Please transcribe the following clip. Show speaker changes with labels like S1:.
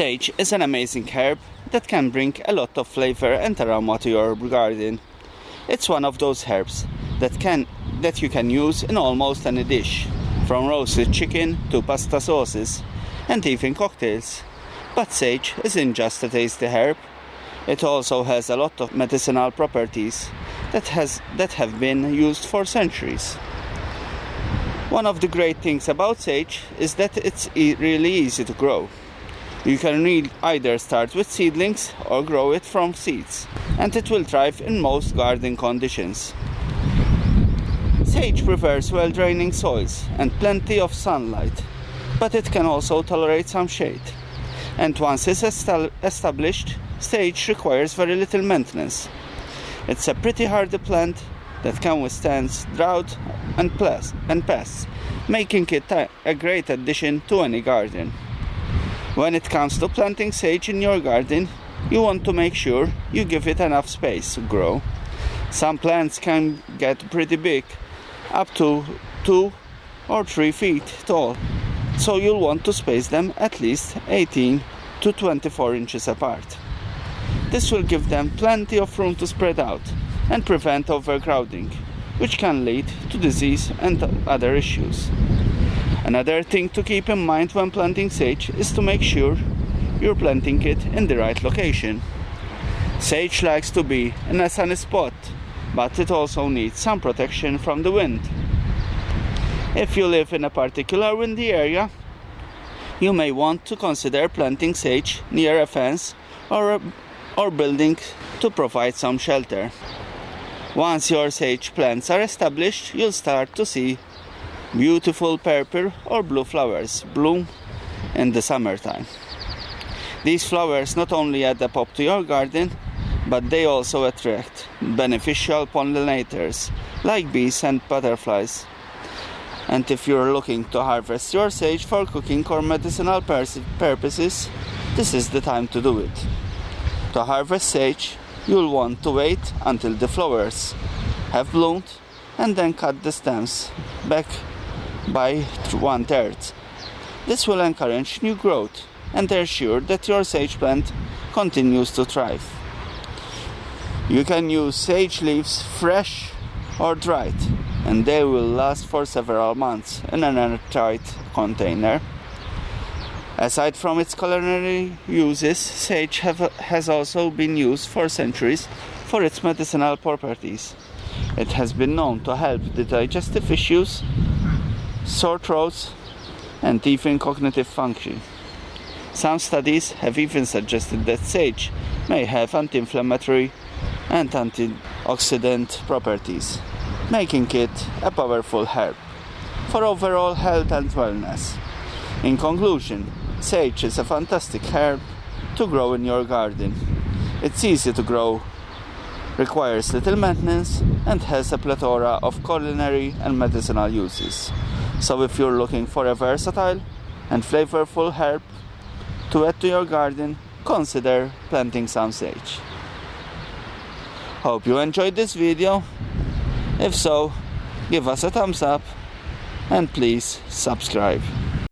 S1: Sage is an amazing herb that can bring a lot of flavor and aroma to your garden. It's one of those herbs that you can use in almost any dish, from roasted chicken to pasta sauces and even cocktails. But sage isn't just a tasty herb. It also has a lot of medicinal properties that have been used for centuries. One of the great things about sage is that it's really easy to grow. You can either start with seedlings or grow it from seeds, and it will thrive in most garden conditions. Sage prefers well-draining soils and plenty of sunlight, but it can also tolerate some shade. And once it's established, sage requires very little maintenance. It's a pretty hardy plant that can withstand drought and pests, making it a great addition to any garden. When it comes to planting sage in your garden, you want to make sure you give it enough space to grow. Some plants can get pretty big, up to 2 or 3 feet tall, so you'll want to space them at least 18 to 24 inches apart. This will give them plenty of room to spread out and prevent overcrowding, which can lead to disease and other issues. Another thing to keep in mind when planting sage is to make sure you're planting it in the right location. Sage likes to be in a sunny spot, but it also needs some protection from the wind. If you live in a particular windy area, you may want to consider planting sage near a fence or building to provide some shelter. Once your sage plants are established, you'll start to see beautiful purple or blue flowers bloom in the summertime. These flowers not only add a pop to your garden, but they also attract beneficial pollinators like bees and butterflies. And if you're looking to harvest your sage for cooking or medicinal purposes, this is the time to do it. To harvest sage, you'll want to wait until the flowers have bloomed and then cut the stems back by 1/3. This will encourage new growth and ensure that your sage plant continues to thrive. You can use sage leaves fresh or dried, and they will last for several months in an airtight container. Aside from its culinary uses, sage has also been used for centuries for its medicinal properties. It has been known to help the digestive issues, sore throats, and even cognitive function. Some studies have even suggested that sage may have anti-inflammatory and antioxidant properties, making it a powerful herb for overall health and wellness. In conclusion, sage is a fantastic herb to grow in your garden. It's easy to grow, requires little maintenance, and has a plethora of culinary and medicinal uses. So if you're looking for a versatile and flavorful herb to add to your garden, consider planting some sage. Hope you enjoyed this video. If so, give us a thumbs up and please subscribe.